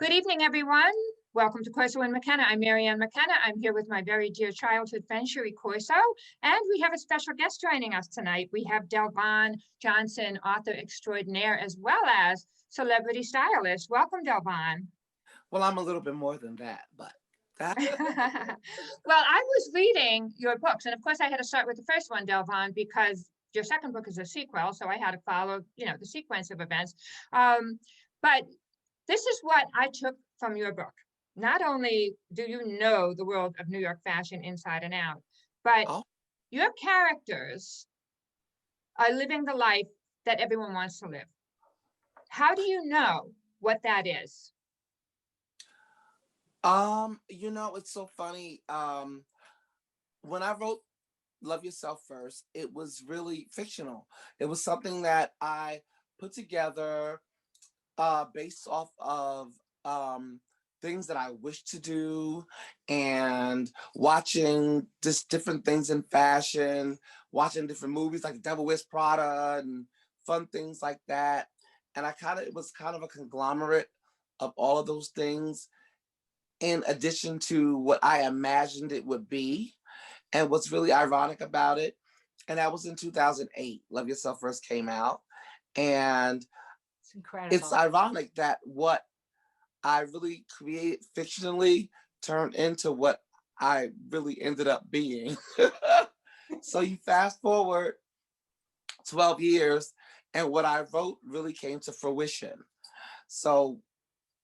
Good evening, everyone. Welcome to Corso and McKenna. I'm Marianne McKenna. I'm here with my very dear childhood friend, Cherie Corso, and we have a special guest joining us tonight. We have Delvon Johnson, author extraordinaire, as well as celebrity stylist. Welcome, Delvon. Well, I'm a little bit more than that, but Well, I was reading your books, and of course I had to start with the first one, Delvon, because your second book is a sequel, so I had to follow, the sequence of events. But this is what I took from your book. Not only do you know the world of New York fashion inside and out, but oh, your characters are living the life that everyone wants to live. How do you know what that is? it's so funny. When I wrote Love Yourself First, it was really fictional. It was something that I put together based off of things that I wish to do and watching just different things in fashion, watching different movies like The Devil Wears Prada and fun things like that. And it was kind of a conglomerate of all of those things in addition to what I imagined it would be. And what's really ironic about it, and that was in 2008, Love Yourself First came out. And It's incredible. it's ironic that what I really created fictionally turned into what I really ended up being. So you fast forward 12 years and what I wrote really came to fruition. So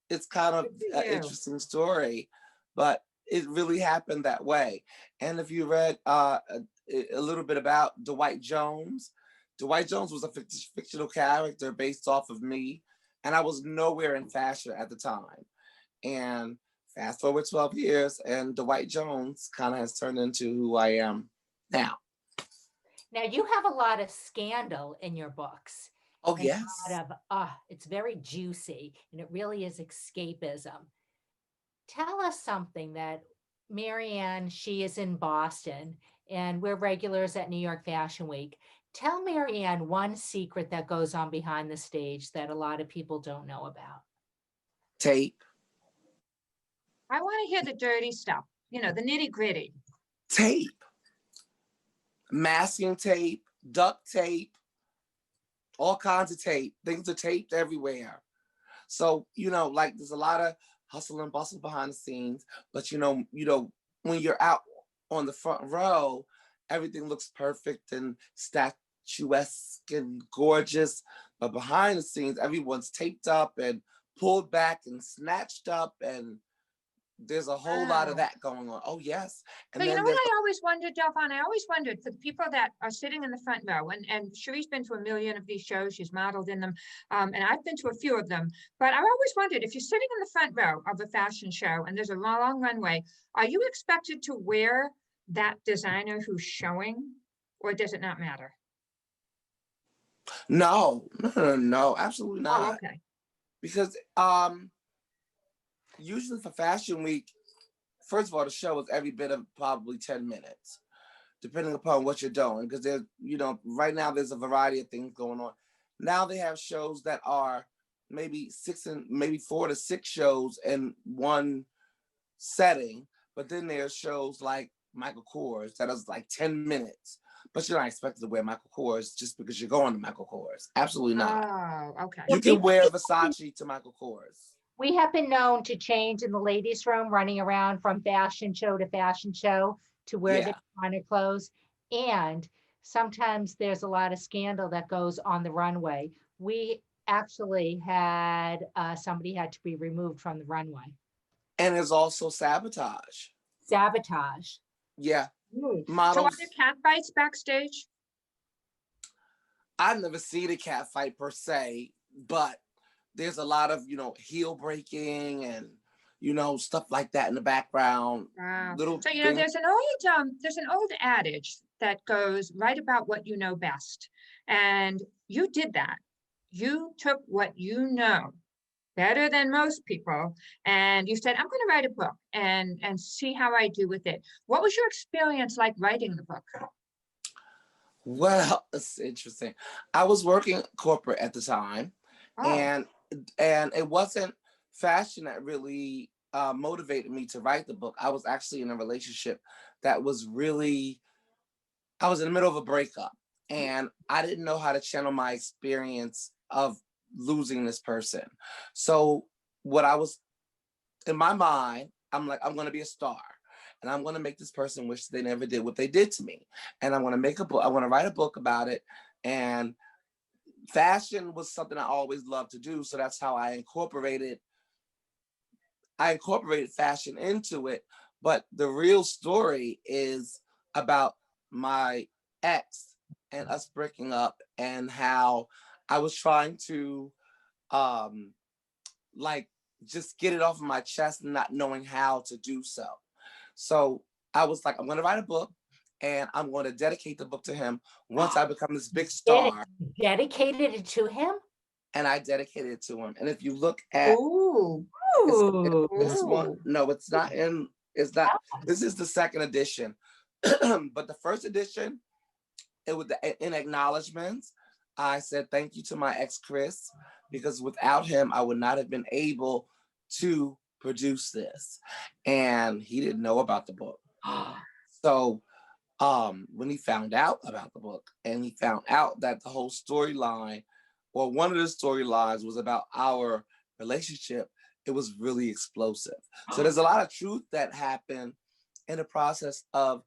it's kind of an interesting story, but it really happened that way. And if you read a little bit about Dwight Jones was a fictional character based off of me, and I was nowhere in fashion at the time. And fast forward 12 years, and Dwight Jones kind of has turned into who I am now. Now you have a lot of scandal in your books. Oh, And yes. a lot of it's very juicy and it really is escapism. Tell us something that Marianne, she is in Boston and we're regulars at New York Fashion Week. Tell Marianne one secret that goes on behind the stage that a lot of people don't know about. Tape. I want to hear the dirty stuff, the nitty gritty. Tape. Masking tape, duct tape, all kinds of tape. Things are taped everywhere. So, like there's a lot of hustle and bustle behind the scenes, but when you're out on the front row, everything looks perfect and statuesque and gorgeous. But behind the scenes, everyone's taped up and pulled back and snatched up, and there's a whole lot of that going on. Oh, yes. And So you then know what I always wondered, Delvon? I always wondered for the people that are sitting in the front row, and Cherie's been to a million of these shows, she's modeled in them, and I've been to a few of them, but I always wondered, if you're sitting in the front row of a fashion show and there's a long runway, are you expected to wear that designer who's showing, or does it not matter? No, absolutely not. Oh, okay. Because usually for Fashion Week, first of all, the show is every bit of probably 10 minutes, depending upon what you're doing. Because there's, right now there's a variety of things going on. Now they have shows that are maybe 4 to 6 shows in one setting. But then there's shows like Michael Kors that is like 10 minutes. But you're not expected to wear Michael Kors just because you're going to Michael Kors. Absolutely not. Oh, okay. You can wear Versace to Michael Kors. We have been known to change in the ladies' room, running around from fashion show to fashion show to wear the designer clothes. And sometimes there's a lot of scandal that goes on the runway. We actually had somebody had to be removed from the runway. And there's also sabotage. Sabotage. Yeah. Models. So are there cat fights backstage? I've never seen a cat fight per se, but there's a lot of, heel breaking and, stuff like that in the background. Wow. So, there's an old adage that goes right about what you know best. And you did that. You took what you know better than most people, and you said, I'm going to write a book and see how I do with it. What was your experience like writing the book? Well, it's interesting. I was working corporate at the time, and it wasn't fashion that really motivated me to write the book. I was actually in a relationship that was really, I was in the middle of a breakup, and I didn't know how to channel my experience of losing this person. So what I was, in my mind, I'm like, I'm gonna be a star. And I'm gonna make this person wish they never did what they did to me. And I'm gonna make a book, I wanna write a book about it. And fashion was something I always loved to do. So that's how I incorporated fashion into it. But the real story is about my ex and us breaking up, and how I was trying to um like just get it off of my chest, not knowing how to do so. So I was like, I'm gonna write a book, and I'm going to dedicate the book to him once I become this big star. Dedicated it to him? And I dedicated it to him. And if you look at Ooh, this one, ooh. no, it's not, this is the second edition. But the first edition, it was in acknowledgments. I said thank you to my ex Chris, because without him, I would not have been able to produce this. And he didn't know about the book. So when he found out about the book, and he found out that the whole storyline, or one of the storylines, was about our relationship, it was really explosive. So there's a lot of truth that happened in the process of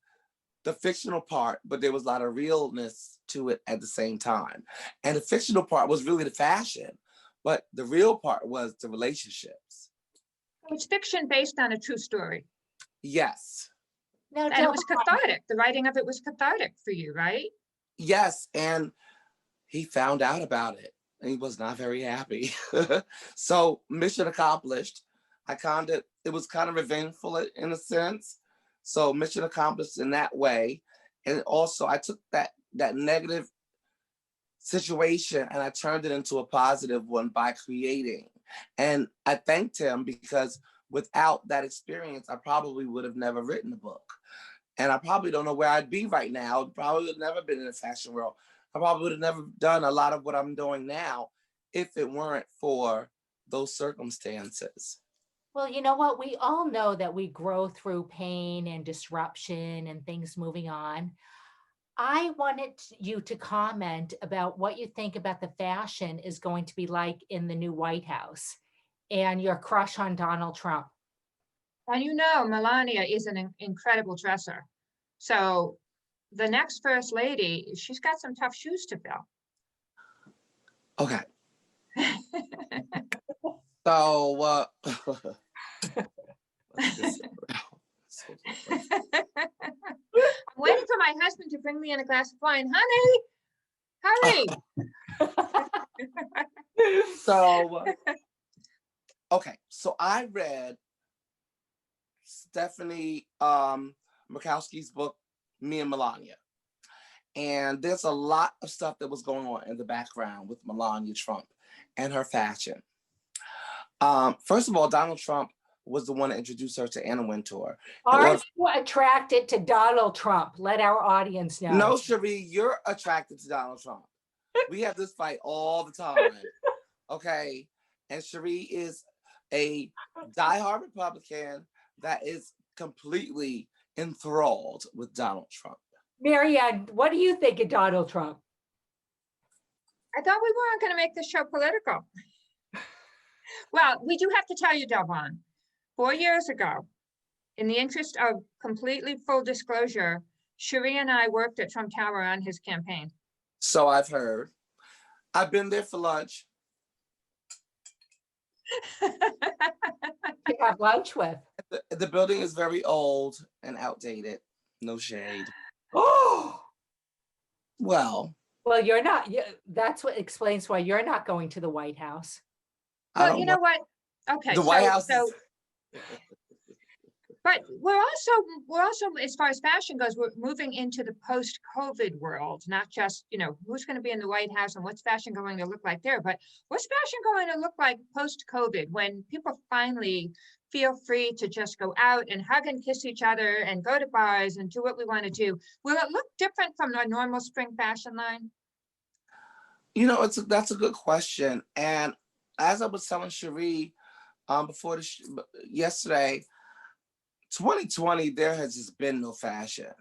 the fictional part, but there was a lot of realness to it at the same time. And the fictional part was really the fashion, but the real part was the relationships. It's fiction based on a true story. Yes. Now, And it was cathartic. The writing of it was cathartic for you, right? Yes. And he found out about it, and he was not very happy. So mission accomplished. It was kind of revengeful in a sense. So mission accomplished in that way. And also I took that negative situation and I turned it into a positive one by creating. And I thanked him, because without that experience, I probably would have never written a book. And I probably don't know where I'd be right now. Probably would have never been in the fashion world. I probably would have never done a lot of what I'm doing now if it weren't for those circumstances. well, you know what? We all know that we grow through pain and disruption and things moving on. I wanted you to comment about what you think about the fashion is going to be like in the new White House and your crush on Donald Trump. And you know, Melania is an incredible dresser. So the next first lady, she's got some tough shoes to Okay. fill. So, I'm waiting for my husband to bring me in a glass of wine. Honey, hurry. so, okay. So I read Stephanie Murkowski's book, Me and Melania. And there's a lot of stuff that was going on in the background with Melania Trump and her fashion. First of all, Donald Trump was the one that introduced her to Anna Wintour. Aren't you attracted to Donald Trump? Let our audience know. No, Cherie, you're attracted to Donald Trump. We have this fight all the time. Okay. And Cherie is a diehard Republican that is completely enthralled with Donald Trump. Marianne, what do you think of Donald Trump? I thought we weren't going to make this show political. Well, we do have to tell you, Delvon, 4 years ago, in the interest of completely full disclosure, Cherie and I worked at Trump Tower on his campaign. So I've heard. I've been there for lunch. To have lunch with. The building is very old and outdated. No shade. Oh, Well, you're not. That's what explains why you're not going to the White House. Well, you know what? Okay, The White House. But we're also, as far as fashion goes, we're moving into the post-COVID world, not just, who's going to be in the White House and what's fashion going to look like there, but what's fashion going to look like post-COVID, when people finally feel free to just go out and hug and kiss each other and go to bars and do what we want to do. Will it look different from our normal spring fashion line? That's a good question. And as I was telling Cherie, before yesterday, 2020, there has just been no fashion.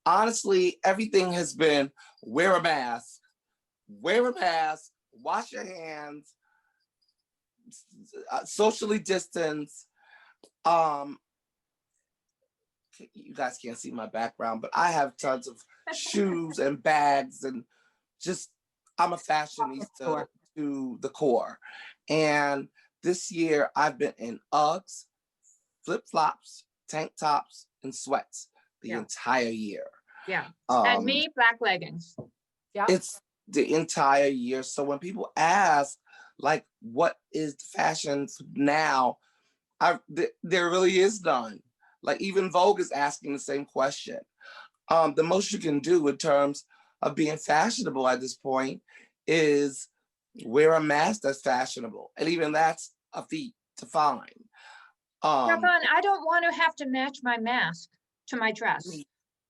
Honestly, everything has been wear a mask, wash your hands, socially distance. Um, you guys can't see my background, but I have tons of shoes and bags and just, I'm a fashionista to the core. And this year I've been in Uggs, flip-flops, tank tops, and sweats the entire year. Yeah. And me, black leggings. Yeah. It's the entire year. So when people ask, like, what is the fashion now? There really is none. Like, even Vogue is asking the same question. The most you can do in terms of being fashionable at this point is wear a mask that's fashionable. And even that's a feat to find. Delvon, I don't want to have to match my mask to my dress.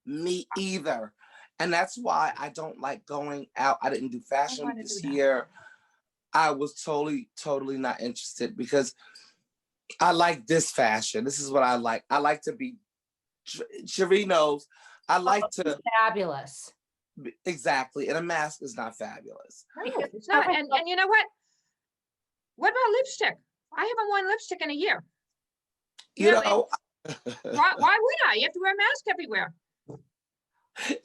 Me either. And that's why I don't like going out. I didn't do fashion this year. I was totally not interested because I like this fashion. This is what I like. I like to be, Cherie knows, I like to. Fabulous. Exactly. And a mask is not fabulous. No, it's not. And you know what? What about lipstick? I haven't worn lipstick in a year. You know why would I? You have to wear a mask everywhere.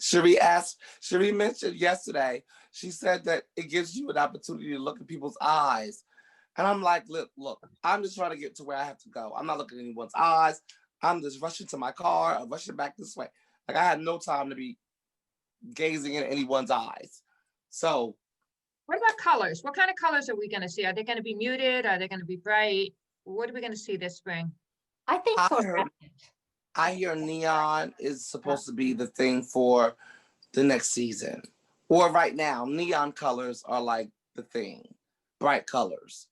Cherie mentioned yesterday, she said that it gives you an opportunity to look at people's eyes. And I'm like, look, I'm just trying to get to where I have to go. I'm not looking at anyone's eyes. I'm just rushing to my car. I'm rushing back this way. Like, I had no time to be gazing in anyone's eyes. So. What about colors? What kind of colors are we going to see? Are they going to be muted? Are they going to be bright? What are we going to see this spring? I think I hear neon is supposed to be the thing for the next season. Or right now, neon colors are like the thing, bright colors.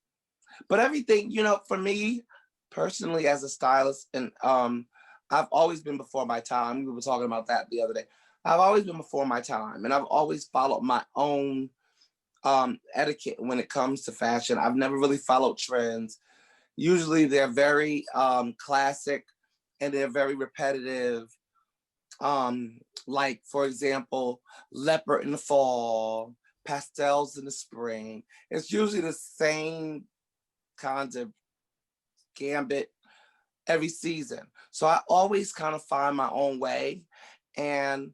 But everything, for me, personally, as a stylist, and I've always been before my time. We were talking about that the other day. I've always been before my time, and I've always followed my own etiquette when it comes to fashion. I've never really followed trends. Usually they're very classic and they're very repetitive. Like, for example, leopard in the fall, pastels in the spring. It's usually the same kind of gambit every season. So I always kind of find my own way, and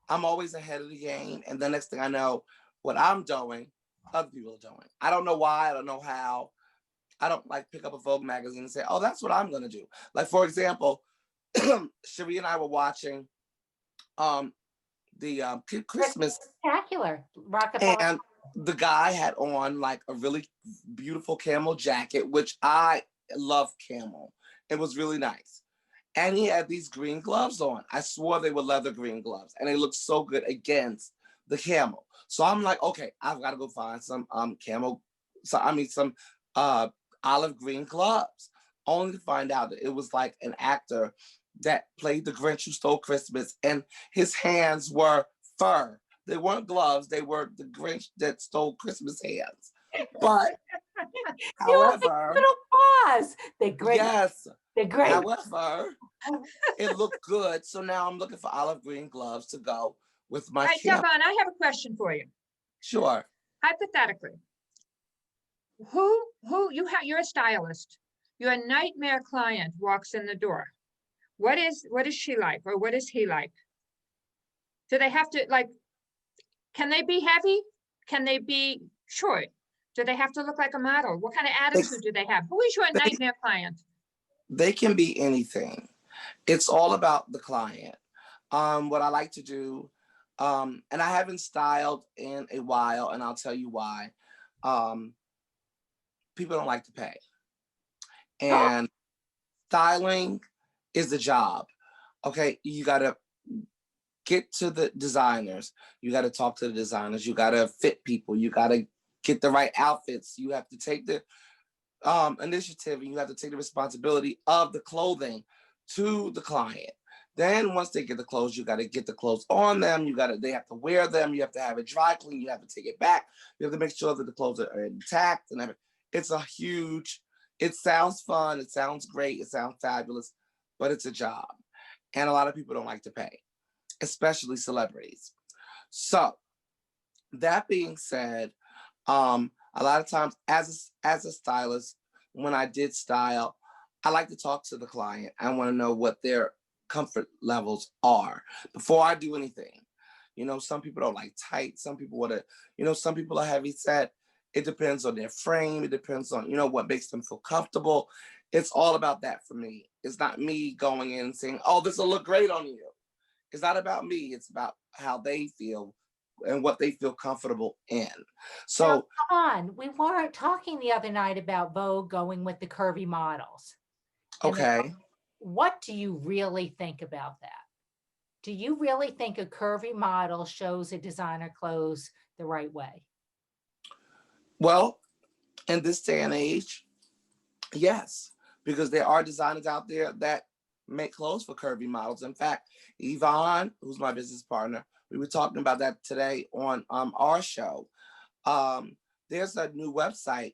I'm always ahead of the game. And the next thing I know, what I'm doing, other people are doing. I don't know why, I don't know how. I don't like pick up a Vogue magazine and say, oh, that's what I'm gonna do. Like, for example, Cherie and I were watching the Christmas spectacular, and the guy had on like a really beautiful camel jacket, which I love camel. It was really nice. And he had these green gloves on. I swore they were leather green gloves, and they looked so good against the camel. So I'm like, okay, I've got to go find some some olive green gloves, only to find out that it was like an actor that played the Grinch Who Stole Christmas, and his hands were fur. They weren't gloves, they were the Grinch that stole Christmas hands. But however, little paws. They're great. Yes. They're great. However, it looked good. So now I'm looking for olive green gloves to go with my Delvon, I have a question for you. Sure. Hypothetically, you're a stylist. Your nightmare client walks in the door. What is she like, or what is he like? Do they have to, like, can they be heavy? Can they be short? Do they have to look like a model? What kind of attitude do they have? Who is your nightmare client? They can be anything. It's all about the client. What I like to do, and I haven't styled in a while, and I'll tell you why. People don't like to pay. And styling is the job. Okay, you gotta get to the designers. You gotta talk to the designers. You gotta fit people. You gotta get the right outfits. You have to take the initiative, and you have to take the responsibility of the clothing to the client. Then once they get the clothes, you got to get the clothes on them. They have to wear them. You have to have it dry clean. You have to take it back. You have to make sure that the clothes are intact and everything. It's a huge It sounds fun, it sounds great, it sounds fabulous, but it's a job. And a lot of people don't like to pay, especially celebrities. So that being said, a lot of times as a stylist, when I did style, I like to talk to the client. I want to know what their comfort levels are before I do anything. You know, some people don't like tight. Some people want to, some people are heavy set. It depends on their frame. It depends on, what makes them feel comfortable. It's all about that for me. It's not me going in and saying, oh, this will look great on you. It's not about me. It's about how they feel and what they feel comfortable in. So, Now, come on, we weren't talking the other night about Vogue going with the curvy models. And okay. what do you really think about that? Do you really think a curvy model shows a designer clothes the right way? Well, in this day and age, yes, because there are designers out there that make clothes for curvy models. In fact, Yvonne, who's my business partner, we were talking about that today on our show. There's a new website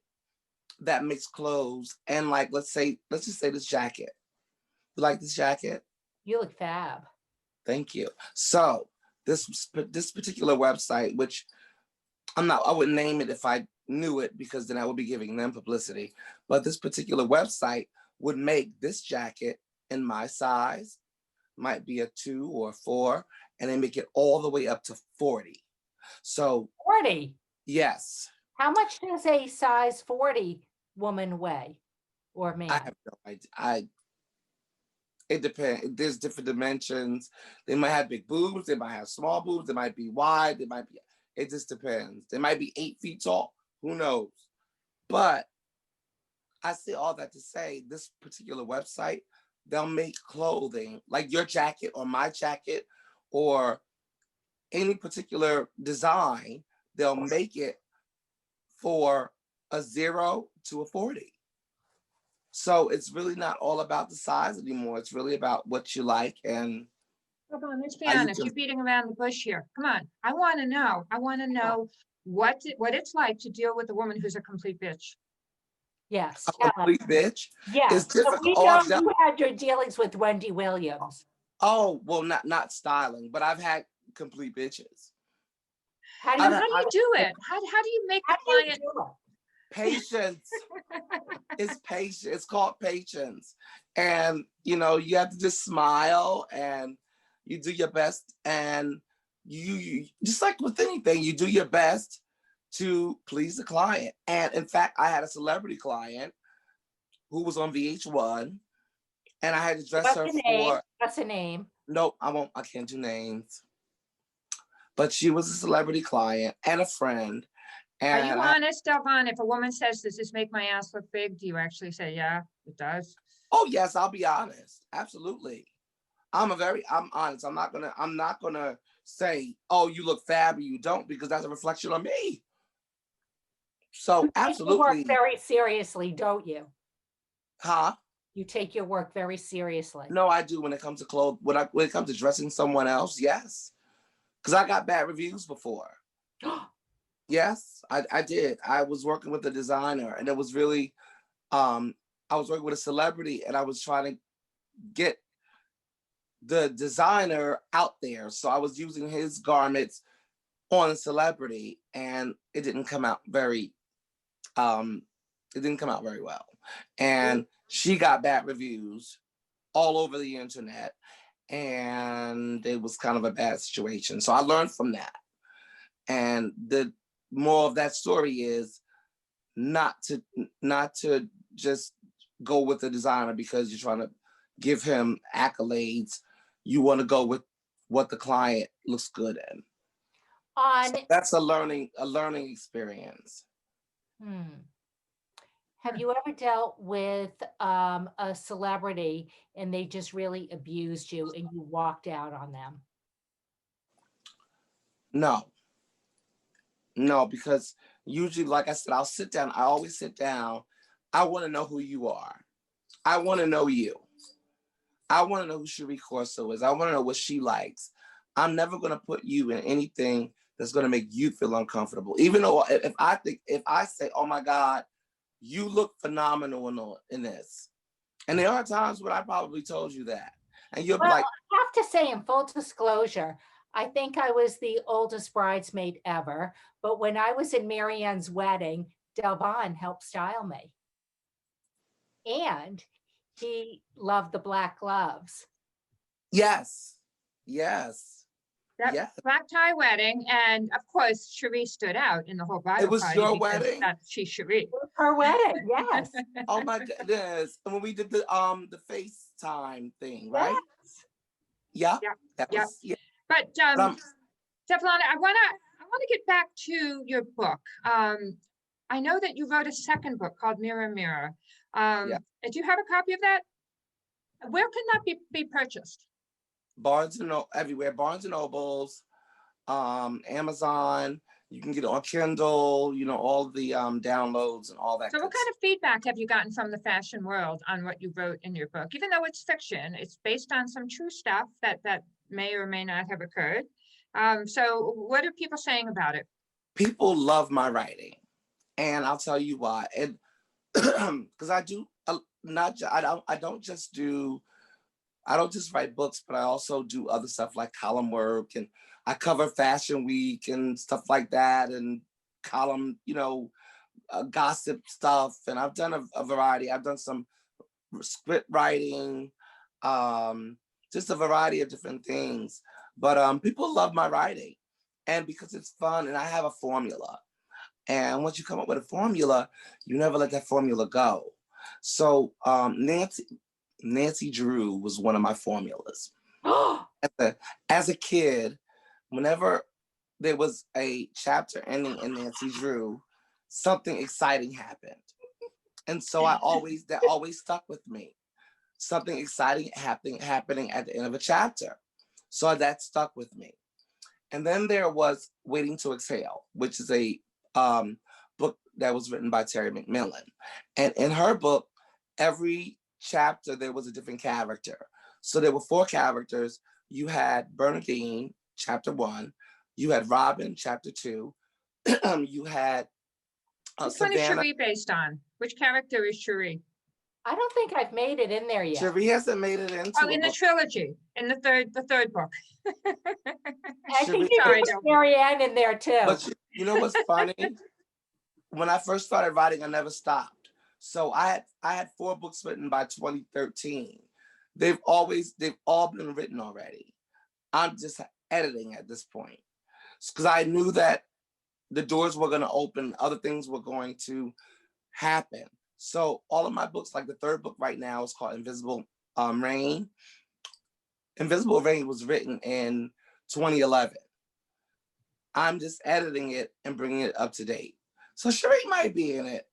that makes clothes, and like let's just say this jacket. You like this jacket? You look fab. Thank you. So this particular website, which I wouldn't name it if I knew it, because then I would be giving them publicity. But this particular website would make this jacket in my size, might be a 2 or a 4, and they make it all the way up to 40. So 40. yes. How much does a size 40 woman weigh or man? I have no idea. It depends. There's different dimensions. They might have big boobs. They might have small boobs. They might be wide. They might be. It just depends. They might be 8 feet tall. Who knows? But I say all that to say, this particular website, they'll make clothing like your jacket or my jacket or any particular design. They'll make it for a 0 to a 40. So it's really not all about the size anymore. It's really about what you like. And Come on, let's be honest. You're beating around the bush here. Come on. I want to know. I want to know what it's like to deal with a woman who's a complete bitch. Yes. A complete bitch. Yes. It's difficult. So we know you had your dealings with Wendy Williams. Oh, well, not styling, but I've had complete bitches. How do you do it? How do you make the client? Patience. It's patience. It's called patience. And, you have to just smile and you do your best. And you just like with anything, you do your best to please the client. And in fact, I had a celebrity client who was on VH1 and I had to dress her for. What's her name? Nope, I can't do names. But she was a celebrity client and a friend. And are you honest, Delvon? If a woman says, does this make my ass look big? Do you actually say, yeah, it does? Oh, yes, I'll be honest. Absolutely. I'm honest. I'm not gonna say, oh, you look fab or you don't, because that's a reflection on me. So you absolutely. You take your work very seriously, don't you? Huh? You take your work very seriously. No, I do when it comes to clothes. When it comes to dressing someone else, yes. Because I got bad reviews before. Yes, I did. I was working with a designer, and it was really, I was working with a celebrity, and I was trying to get the designer out there. So I was using his garments on a celebrity, and it didn't come out very well. And she got bad reviews all over the internet, and it was kind of a bad situation. So I learned from that. And the moral of that story is not to just go with the designer because you're trying to give him accolades. You want to go with what the client looks good in. So that's a learning experience. Have you ever dealt with a celebrity and they just really abused you and you walked out on them? No, because usually, like I said, I'll sit down. I always sit down. I want to know who you are. I want to know you. I want to know who Cherie Corso is. I want to know what she likes. I'm never going to put you in anything that's going to make you feel uncomfortable. Even though if I say, oh my God, you look phenomenal in this. And there are times when I probably told you that. And you'll be Well, like, I have to say, in full disclosure, I think I was the oldest bridesmaid ever, but when I was in Marianne's wedding, Delvon helped style me. And he loved the black gloves. yes, yes, That yes. black tie wedding, and of course, Cherie stood out in the whole bridal was party your because wedding? that's Cherie. It was her wedding, yes. Oh my goodness. And when we did the FaceTime thing, Yes. right? Yeah. Yeah, That yeah. was, yeah. But Um, Devlon, I wanna get back to your book. I know that you wrote a second book called Mirror Mirror. Yeah. Do you have a copy of that? Where can that be purchased? Barnes and Noble, everywhere. Barnes and Nobles, Amazon. You can get it on Kindle. You know, all the downloads and all that. So what kind of feedback have you gotten from the fashion world on what you wrote in your book? Even though it's fiction, it's based on some true stuff that may or may not have occurred. So what are people saying about it? People love my writing, and I'll tell you why. And because I do I don't just write books, but I also do other stuff like column work, and I cover Fashion Week and stuff like that, and column, gossip stuff. And I've done a variety. I've done some script writing, just a variety of different things. But people love my writing, and because it's fun, and I have a formula. And once you come up with a formula, you never let that formula go. So Nancy Drew was one of my formulas. As a kid, whenever there was a chapter ending in Nancy Drew, something exciting happened. And so that always stuck with me. Something exciting happening at the end of a chapter. So that stuck with me. And then there was Waiting to Exhale, which is a book that was written by Terry McMillan. And in her book, every chapter there was a different character. So there were 4 characters. You had Bernadine, chapter 1. You had Robin, chapter 2. You had Which one is Savannah. Cherie based on? Which character is Cherie? I don't think I've made it in there yet. Cherie hasn't made it into in the trilogy, in the third book. I think you Sorry, put Del. Marianne in there too. But you know what's funny? When I first started writing, I never stopped. So I had 4 books written by 2013. They've all been written already. I'm just editing at this point, because I knew that the doors were going to open, other things were going to happen. So all of my books, like the 3rd book right now, is called Invisible Rain. Invisible Rain was written in 2011. I'm just editing it and bringing it up to date. So Cherie might be in it,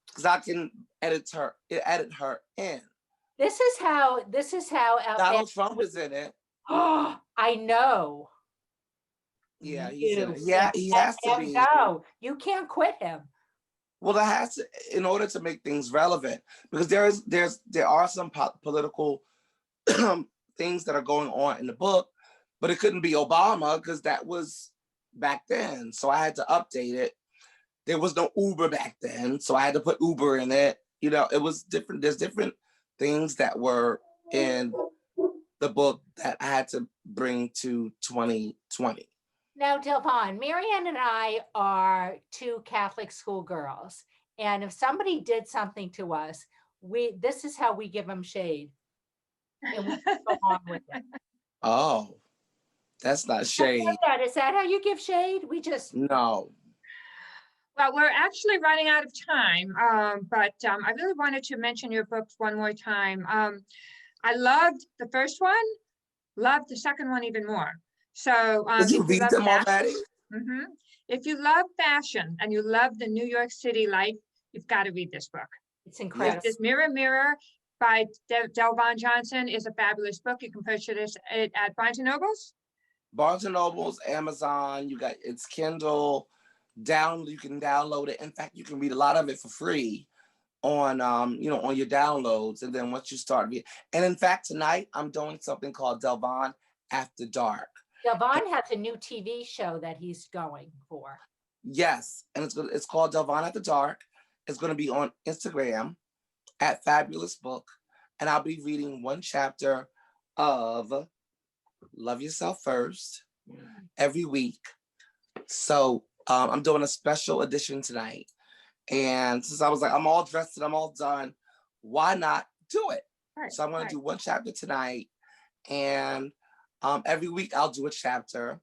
because I can edit her in. This is how Donald Trump is in it. Oh, I know. Yeah, he's in it. Yeah, he has to be. No, you can't quit him. Well, there has to, in order to make things relevant, because there are some political things that are going on in the book, but it couldn't be Obama because that was back then. So I had to update it. There was no Uber back then, so I had to put Uber in it. It was different. There's different things that were in the book that I had to bring to 2020. Now, Delvon, Marianne and I are 2 Catholic school girls. And if somebody did something to us, this is how we give them shade. And we go on with it. Oh, that's not shade. Is that how you give shade? We just... No. Well, we're actually running out of time, but I really wanted to mention your books one more time. I loved the first one, loved the second one even more. So did you read them already? If you love fashion and you love the New York City life, you've got to read this book. It's incredible. This Mirror Mirror by Delvon Johnson is a fabulous book. You can purchase it at Barnes and Nobles. Barnes and Nobles, Amazon. It's Kindle. You can download it. In fact, you can read a lot of it for free on on your downloads. And then once you start reading, and in fact, tonight I'm doing something called Delvon After Dark. Delvon has a new TV show that he's going for. Yes, and it's called Delvon After Dark, is going to be on Instagram at Fabulous Book, and I'll be reading one chapter of Love Yourself First every week. So I'm doing a special edition tonight. And since I was like, I'm all dressed and I'm all done, why not do it? Right, So I'm going right. to do one chapter tonight. And every week I'll do a chapter.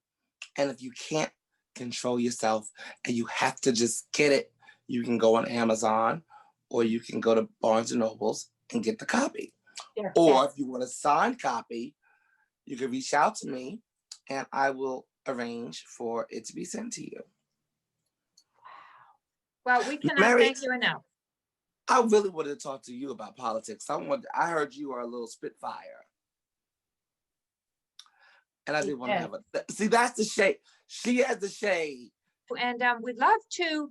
And if you can't control yourself and you have to just get it, you can go on Amazon or you can go to Barnes and Nobles and get the copy. They're Or if you want a signed copy, you can reach out to me and I will arrange for it to be sent to you. Well, we cannot Mary, thank you enough. I really wanted to talk to you about politics. I heard you are a little spitfire. And I did want to have see, that's the shade. She has the shade. And we'd love to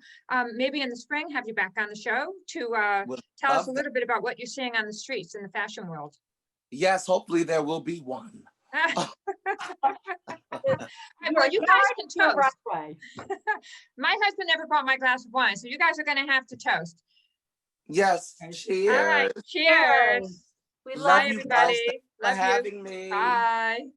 maybe in the spring have you back on the show to Would tell us love a that. little bit about what you're seeing on the streets in the fashion world. Yes, hopefully there will be one. Well, you guys can toast. Broadway. My husband never brought my glass of wine, so you guys are going to have to toast. Yes, All right, cheers. cheers. We Love love Bye, you everybody. guys. Thanks for Love you. having me. Bye.